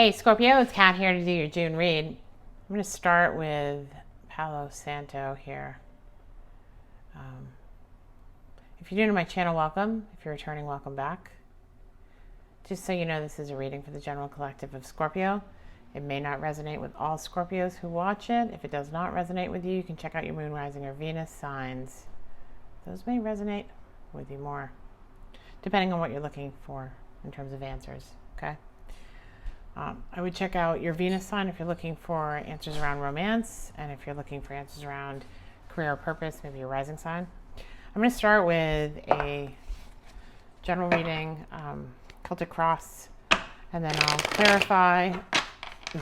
Hey Scorpio, it's Kat here to do your June read. I'm going to start with Palo Santo here. If you're new to my channel, welcome. If you're returning, welcome back. Just so you know, this is a reading for the general collective of Scorpio. It may not resonate with all Scorpios who watch it. If it does not resonate with you, you can check out your moon, rising, or Venus signs. Those may resonate with you more, depending on what you're looking for in terms of answers, okay? I would check out your Venus sign if you're looking for answers around romance, and if you're looking for answers around career or purpose, maybe your rising sign. I'm going to start with a general reading, Celtic Cross, and then I'll clarify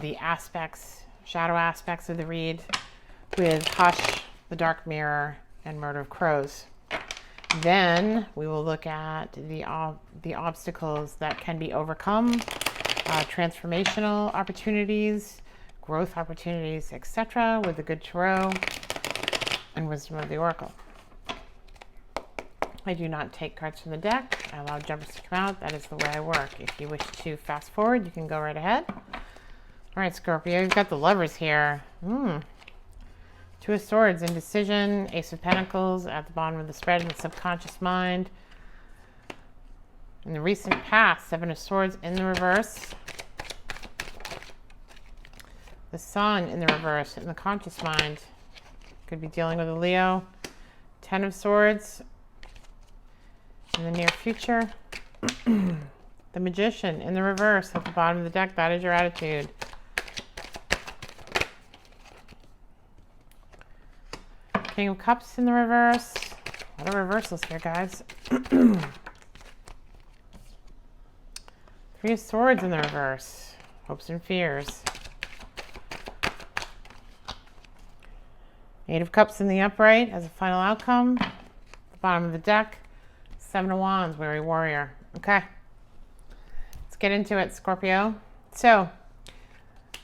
the aspects, shadow aspects of the read with Hush, the Dark Mirror, and Murder of Crows. Then we will look at the obstacles that can be overcome, transformational opportunities, growth opportunities, etc. with the Good Tarot and Wisdom of the Oracle. I do not take cards from the deck. I allow jumpers to come out. That is the way I work. If you wish to fast forward, you can go right ahead. All right, Scorpio, you've got the Lovers here. Two of Swords, indecision, Ace of Pentacles at the bottom of the spread in the subconscious mind. In the recent past, Seven of Swords in the reverse. The Sun in the reverse in the conscious mind. Could be dealing with a Leo. Ten of Swords in the near future. The Magician in the reverse at the bottom of the deck. That is your attitude. King of Cups in the reverse. A lot of reversals here, guys. Three of Swords in the reverse. Hopes and fears. Eight of Cups in the upright as a final outcome. The bottom of the deck. Seven of Wands, Weary Warrior. Okay. Let's get into it, Scorpio. So,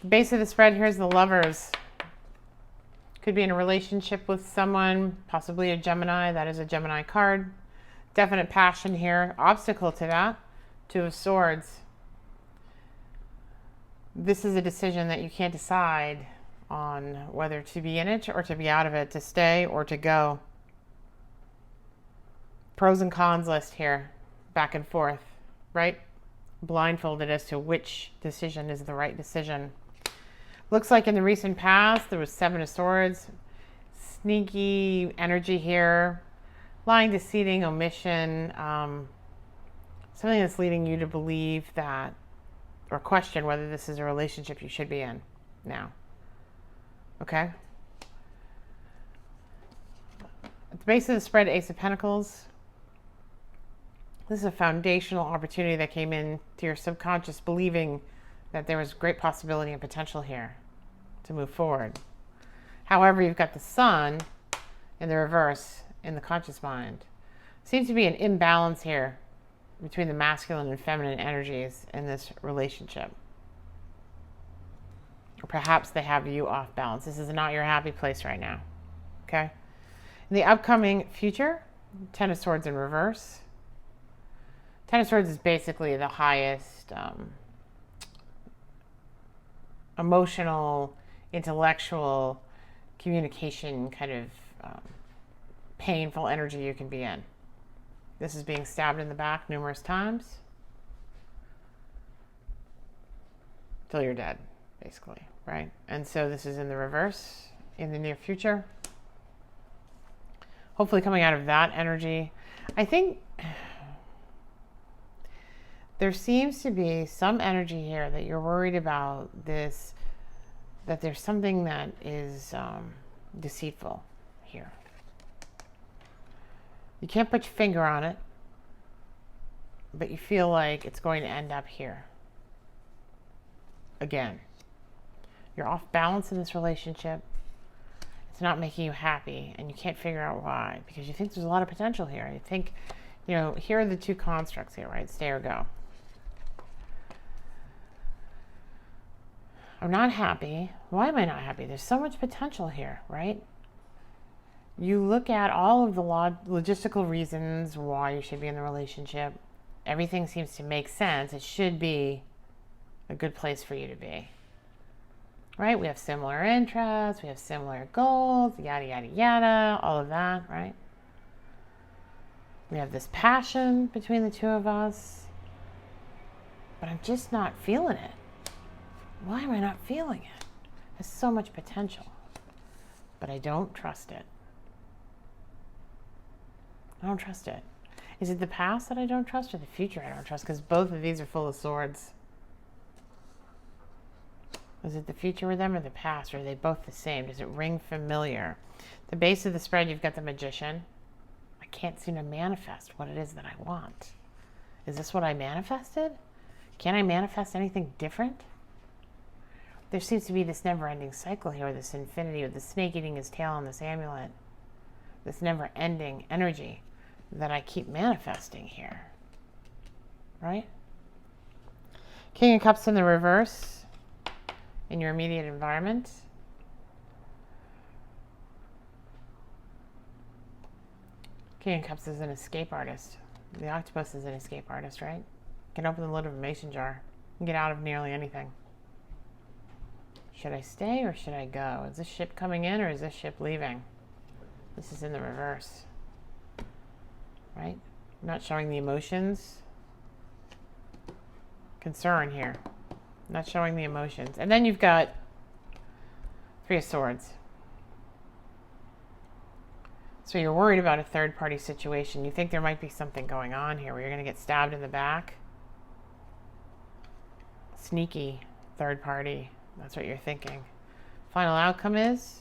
the base of the spread here is the Lovers. Could be in a relationship with someone, possibly a Gemini. That is a Gemini card. Definite passion here. Obstacle to that. Two of Swords. This is a decision that you can't decide on whether to be in it or to be out of it, to stay or to go. Pros and cons list here, back and forth, right? Blindfolded as to which decision is the right decision. Looks like in the recent past, there was Seven of Swords. Sneaky energy here. Lying, deceiving, omission. Something that's leading you to believe that, or question whether this is a relationship you should be in now. Okay? At the base of the spread, Ace of Pentacles. This is a foundational opportunity that came in to your subconscious, believing that there was great possibility and potential here to move forward. However, you've got the Sun in the reverse in the conscious mind. Seems to be an imbalance here between the masculine and feminine energies in this relationship. Or perhaps they have you off balance. This is not your happy place right now. Okay? In the upcoming future, Ten of Swords in reverse. Ten of Swords is basically the highest emotional, intellectual, communication kind of painful energy you can be in. This is being stabbed in the back numerous times till you're dead, basically, right? And so this is in the reverse in the near future. Hopefully coming out of that energy. I think there seems to be some energy here that you're worried about this, that there's something that is deceitful here. You can't put your finger on it, but you feel like it's going to end up here. Again, you're off balance in this relationship. It's not making you happy, and you can't figure out why, because you think there's a lot of potential here. You think, you know, here are the two constructs here, right? Stay or go. I'm not happy. Why am I not happy? There's so much potential here, right? You look at all of the logistical reasons why you should be in the relationship. Everything seems to make sense. It should be a good place for you to be. Right? We have similar interests, we have similar goals, yada, yada, yada, all of that, right? We have this passion between the two of us, but I'm just not feeling it. Why am I not feeling it? There's so much potential, but I don't trust it. I don't trust it. Is it the past that I don't trust or the future I don't trust? Because both of these are full of swords. Is it the future with them or the past? Or are they both the same? Does it ring familiar? The base of the spread, you've got the Magician. I can't seem to manifest what it is that I want. Is this what I manifested? Can I manifest anything different? There seems to be this never-ending cycle here, this infinity with the snake eating his tail on this amulet. This never-ending energy that I keep manifesting here. Right? King of Cups in the reverse in your immediate environment. King of Cups is an escape artist. The octopus is an escape artist, right? Can open the lid of a mason jar and get out of nearly anything. Should I stay or should I go? Is this ship coming in or is this ship leaving? This is in the reverse, right? I'm not showing the emotions. Concern here. Not showing the emotions. And then you've got Three of Swords. So you're worried about a third-party situation. You think there might be something going on here where you're going to get stabbed in the back. Sneaky third party. That's what you're thinking. Final outcome is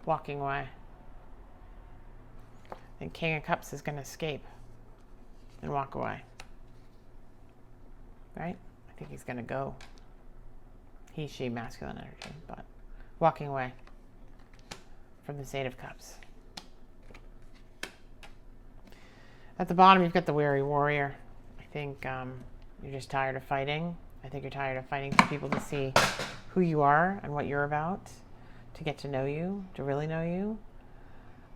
walking away. And King of Cups is going to escape and walk away. Right? I think he's going to go. He, she, masculine energy, but walking away from this Eight of Cups. At the bottom, you've got the Weary Warrior. I think you're just tired of fighting. I think you're tired of fighting for people to see who you are and what you're about, to get to know you, to really know you,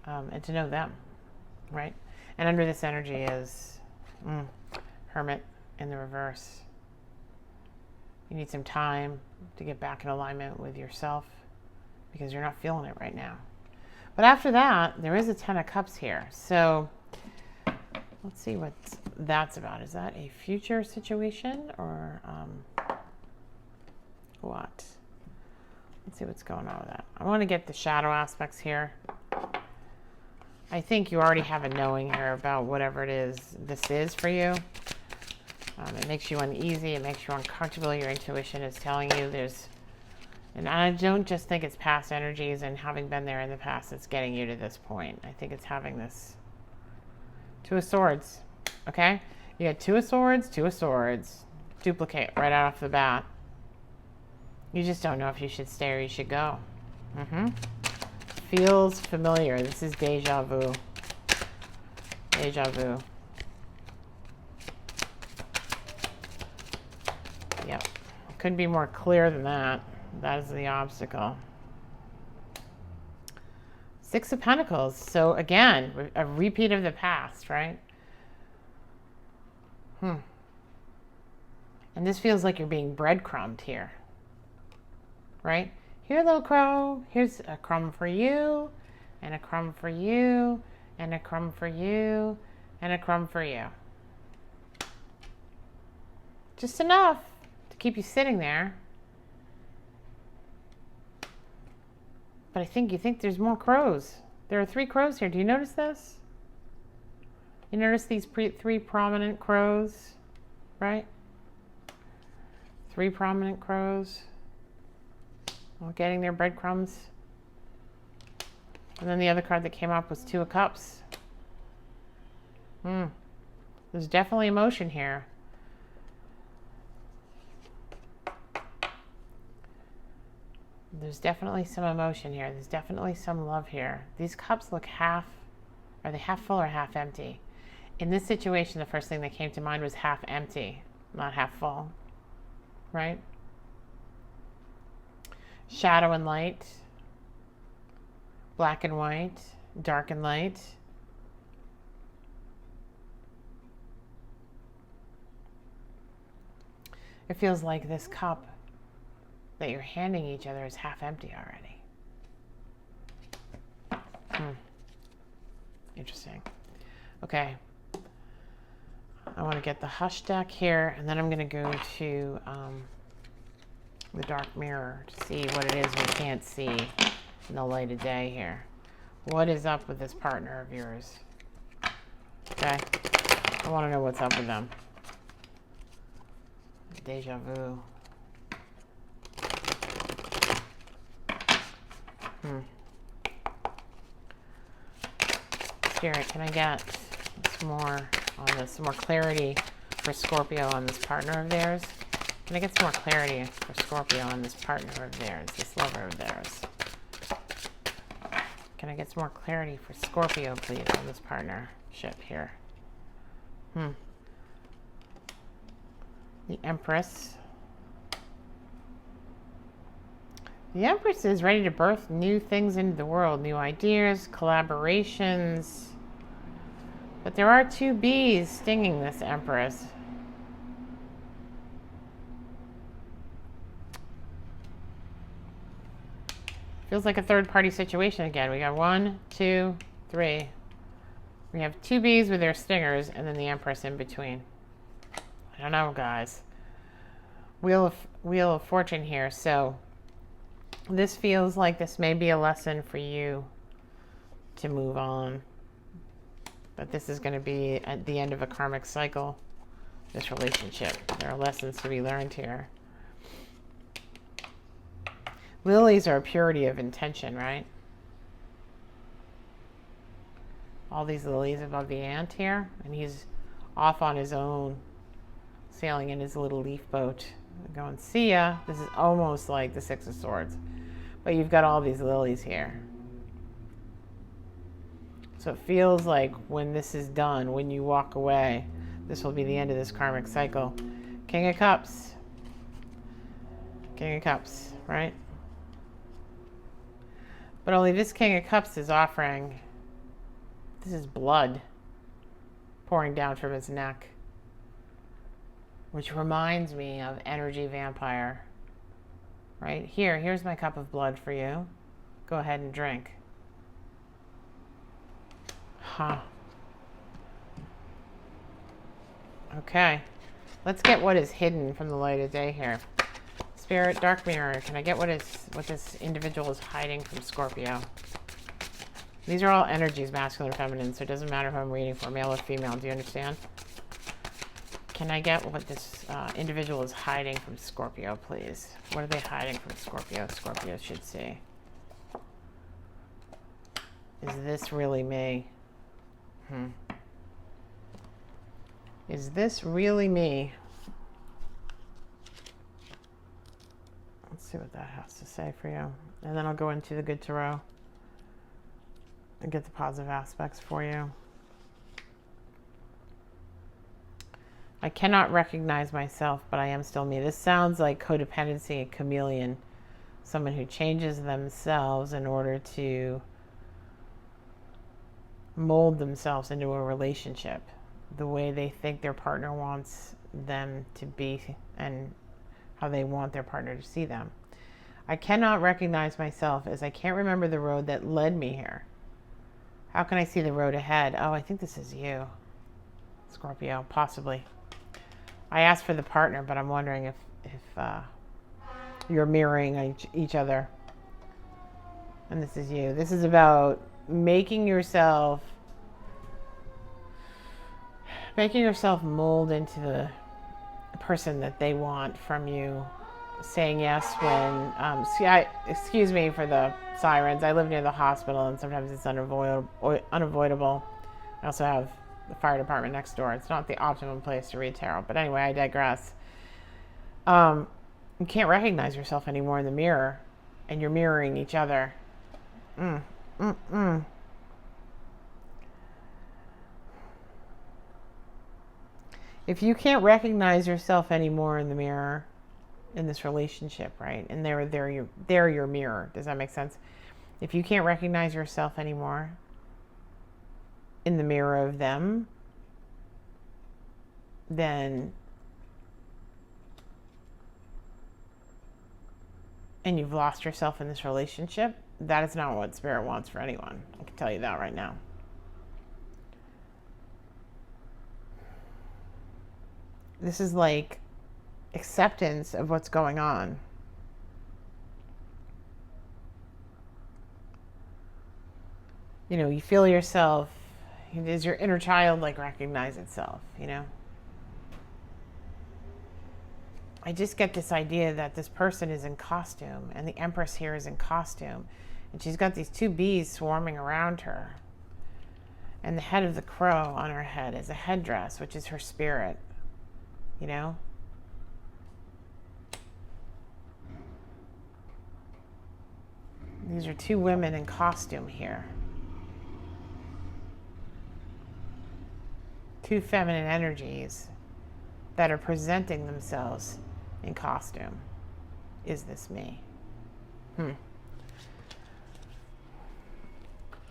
and to know them, right? And under this energy is Hermit in the reverse. You need some time to get back in alignment with yourself because you're not feeling it right now. But after that, there is a Ten of Cups here. So let's see what that's about. Is that a future situation or what? Let's see what's going on with that. I want to get the shadow aspects here. I think you already have a knowing here about whatever it is this is for you. It makes you uneasy. It makes you uncomfortable. Your intuition is telling you there's... And I don't just think it's past energies and having been there in the past that's getting you to this point. I think it's having this Two of Swords. Okay? You got Two of Swords, Two of Swords. Duplicate right out off the bat. You just don't know if you should stay or you should go. Feels familiar. This is deja vu. Deja vu. Yep. Couldn't be more clear than that. That is the obstacle. Six of Pentacles. So again, a repeat of the past, right? And this feels like you're being breadcrumbed here. Right? Here, little crow. Here's a crumb for you, and a crumb for you, and a crumb for you, and a crumb for you. Just enough to keep you sitting there. But I think you think there's more crows. There are 3 crows here. Do you notice this? You notice these 3 prominent crows, right? 3 prominent crows. All getting their breadcrumbs. And then the other card that came up was Two of Cups. There's definitely emotion here. There's definitely some emotion here. There's definitely some love here. These cups look half, are they half full or half empty? In this situation, the first thing that came to mind was half empty, not half full, right? Shadow and light, black and white, dark and light. It feels like this cup that you're handing each other is half empty already. Interesting. Okay. I want to get the Hush deck here, and then I'm going to go to the Dark Mirror to see what it is we can't see in the light of day here. What is up with this partner of yours? Okay. I want to know what's up with them. Deja vu. Spirit, can I get some more on this, some more clarity for Scorpio on this partner of theirs? Can I get some more clarity for Scorpio on this partner of theirs, this lover of theirs? Can I get some more clarity for Scorpio, please, on this partnership here? The Empress. The Empress is ready to birth new things into the world, new ideas, collaborations. But there are two bees stinging this Empress. Feels like a third-party situation again. We got 1, 2, 3. We have two bees with their stingers, and then the Empress in between. I don't know, guys. Wheel of Fortune here. So this feels like this may be a lesson for you to move on. But this is going to be at the end of a karmic cycle, this relationship. There are lessons to be learned here. Lilies are a purity of intention, right? All these lilies above the ant here, and he's off on his own, sailing in his little leaf boat, going, see ya. This is almost like the Six of Swords, but you've got all these lilies here. So it feels like when this is done, when you walk away, this will be the end of this karmic cycle. King of Cups. King of Cups, right? But only this King of Cups is offering, this is blood pouring down from his neck, which reminds me of energy vampire, right? Here's my cup of blood for you. Go ahead and drink. Huh. Okay. Let's get what is hidden from the light of day here. Spirit, Dark Mirror, can I get what this individual is hiding from Scorpio? These are all energies, masculine or feminine, so it doesn't matter who I'm reading for, male or female. Do you understand? Can I get what this individual is hiding from Scorpio, please? What are they hiding from Scorpio? Scorpio should see. Is this really me? Is this really me? Let's see what that has to say for you. And then I'll go into the good tarot and get the positive aspects for you. I cannot recognize myself, but I am still me. This sounds like codependency, a chameleon. Someone who changes themselves in order to mold themselves into a relationship the way they think their partner wants them to be and how they want their partner to see them. I cannot recognize myself as I can't remember the road that led me here. How can I see the road ahead? Oh, I think this is you, Scorpio, possibly. I asked for the partner, but I'm wondering if you're mirroring each other. And this is you. This is about making yourself mold into the person that they want from you. Saying yes when, excuse me for the sirens. I live near the hospital and sometimes it's unavoidable. I also have the fire department next door. It's not the optimum place to read tarot. But anyway, I digress. You can't recognize yourself anymore in the mirror and you're mirroring each other. If you can't recognize yourself anymore in the mirror, in this relationship, right? And they're your mirror. Does that make sense? If you can't recognize yourself anymore in the mirror of them, then and you've lost yourself in this relationship, that is not what Spirit wants for anyone. I can tell you that right now. This is like acceptance of what's going on. You know, you feel yourself, does your inner child like recognize itself, you know? I just get this idea that this person is in costume, and the Empress here is in costume, and she's got these two bees swarming around her, and the head of the crow on her head is a headdress, which is her spirit, you know? These are two women in costume here. Two feminine energies that are presenting themselves in costume. Is this me?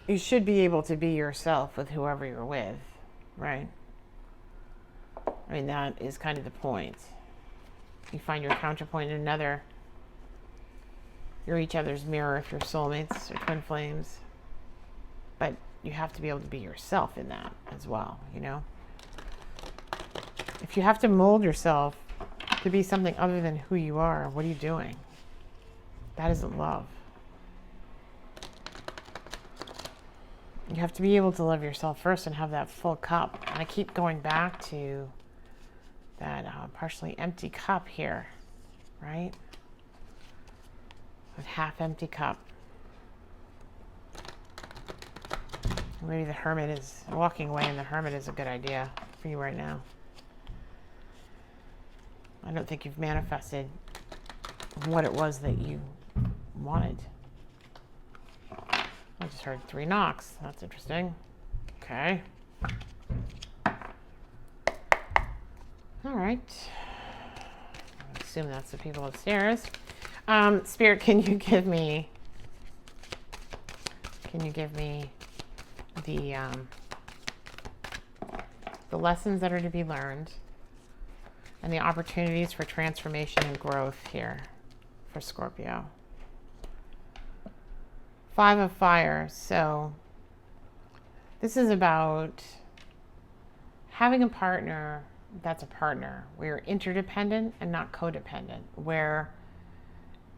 You should be able to be yourself with whoever you're with, right? I mean, that is kind of the point. You find your counterpoint in another. You're each other's mirror if you're soulmates or twin flames. But you have to be able to be yourself in that as well, you know? If you have to mold yourself to be something other than who you are, what are you doing? That isn't love. You have to be able to love yourself first and have that full cup. And I keep going back to that partially empty cup here, right? That half empty cup. Maybe the Hermit is walking away, and the Hermit is a good idea for you right now. I don't think you've manifested what it was that you wanted. I just heard 3 knocks. That's interesting. Okay. All right. I assume that's the people upstairs. Spirit, can you give me the lessons that are to be learned and the opportunities for transformation and growth here for Scorpio? 5 of Fire. So this is about having a partner that's a partner where you're interdependent and not codependent, where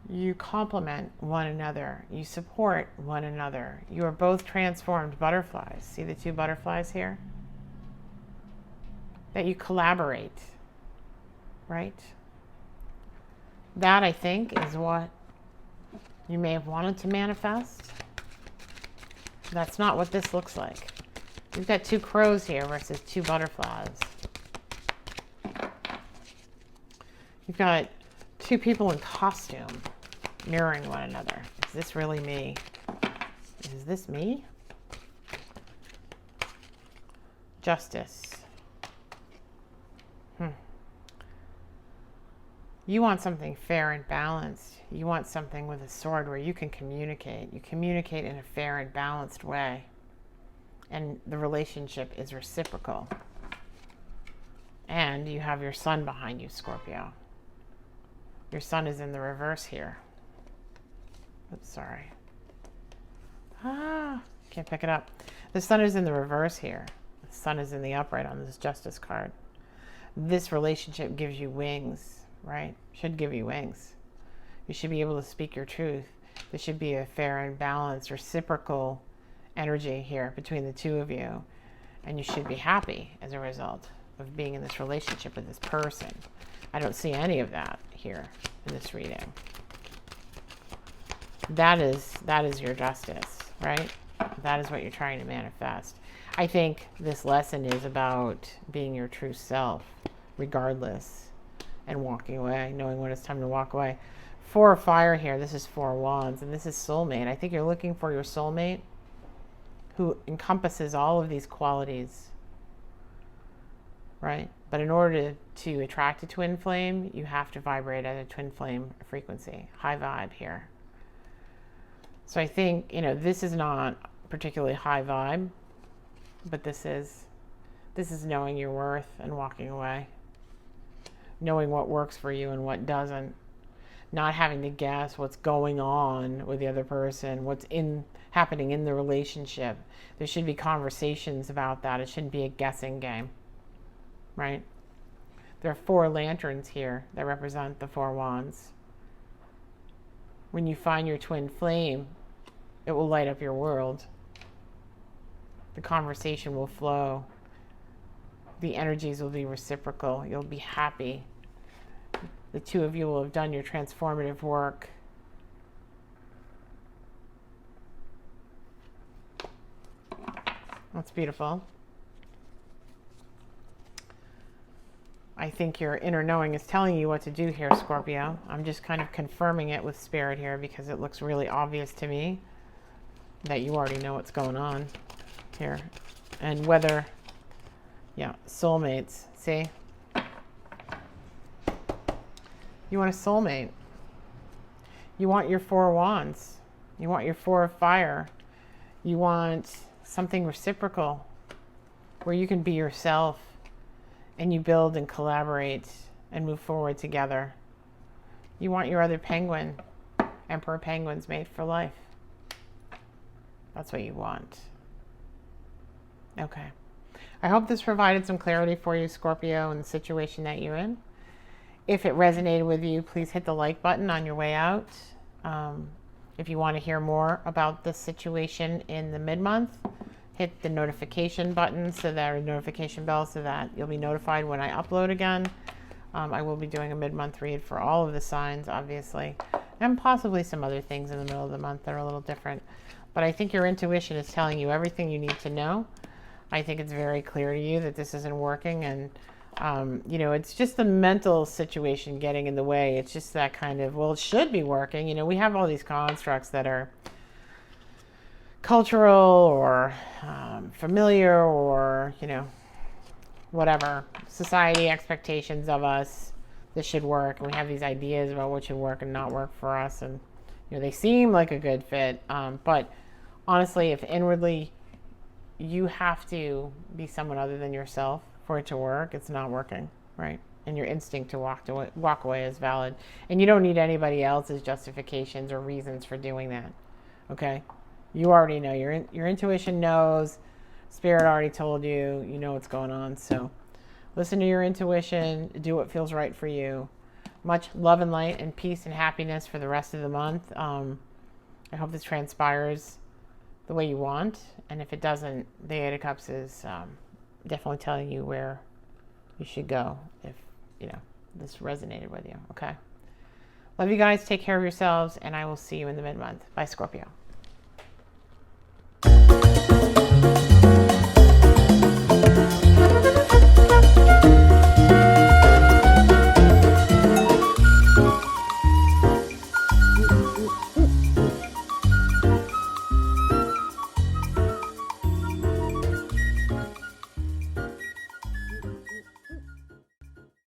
you complement one another, you support one another. You are both transformed butterflies. See the 2 butterflies here? That you collaborate, right? That, I think, is what you may have wanted to manifest. That's not what this looks like. You've got 2 crows here versus 2 butterflies. You've got 2 people in costume mirroring one another. Is this really me? Is this me? Justice. You want something fair and balanced. You want something with a sword where you can communicate. You communicate in a fair and balanced way. And the relationship is reciprocal. And you have your sun behind you, Scorpio. Your sun is in the reverse here. Oops, sorry. Can't pick it up. The sun is in the reverse here. The sun is in the upright on this Justice card. This relationship gives you wings, right? Should give you wings. You should be able to speak your truth. There should be a fair and balanced, reciprocal energy here between the 2 of you. And you should be happy as a result of being in this relationship with this person. I don't see any of that here in this reading. That is your justice, right? That is what you're trying to manifest. I think this lesson is about being your true self, regardless, and walking away, knowing when it's time to walk away. 4 of Fire here. This is 4 of Wands, and this is soulmate. I think you're looking for your soulmate who encompasses all of these qualities, right? But in order to attract a twin flame, you have to vibrate at a twin flame frequency, high vibe here. So I think, this is not particularly high vibe, but this is knowing your worth and walking away, knowing what works for you and what doesn't. not having to guess what's going on with the other person, what's happening in the relationship. There should be conversations about that. It shouldn't be a guessing game, right? There are 4 lanterns here that represent the 4 wands. When you find your twin flame, it will light up your world. The conversation will flow. The energies will be reciprocal. You'll be happy. The 2 of you will have done your transformative work. That's beautiful. I think your inner knowing is telling you what to do here, Scorpio. I'm just kind of confirming it with Spirit here because it looks really obvious to me that you already know what's going on here. And whether, yeah, soulmates, see? You want a soulmate. You want your 4 wands. You want your 4 of fire. You want something reciprocal where you can be yourself and you build and collaborate and move forward together. You want your other penguin, Emperor Penguins made for life. That's what you want. Okay. I hope this provided some clarity for you, Scorpio, in the situation that you're in. If it resonated with you, please hit the like button on your way out. If you want to hear more about this situation in the mid-month, hit the notification button or notification bell so that you'll be notified when I upload again. I will be doing a mid-month read for all of the signs, obviously, and possibly some other things in the middle of the month that are a little different. But I think your intuition is telling you everything you need to know. I think it's very clear to you that this isn't working, and you know, it's just the mental situation getting in the way. It's just that kind of, well, it should be working. You know, we have all these constructs that are cultural or familiar or, you know, whatever, society expectations of us. This should work. And we have these ideas about what should work and not work for us. And, you know, they seem like a good fit. But honestly, if inwardly you have to be someone other than yourself for it to work, it's not working, right? And your instinct to walk away is valid. And you don't need anybody else's justifications or reasons for doing that, okay? You already know. Your intuition knows. Spirit already told you. You know what's going on. So listen to your intuition. Do what feels right for you. Much love and light and peace and happiness for the rest of the month. I hope this transpires the way you want. And if it doesn't, the 8 of Cups is definitely telling you where you should go if, you know, this resonated with you. Okay. Love you guys. Take care of yourselves. And I will see you in the mid-month. Bye, Scorpio.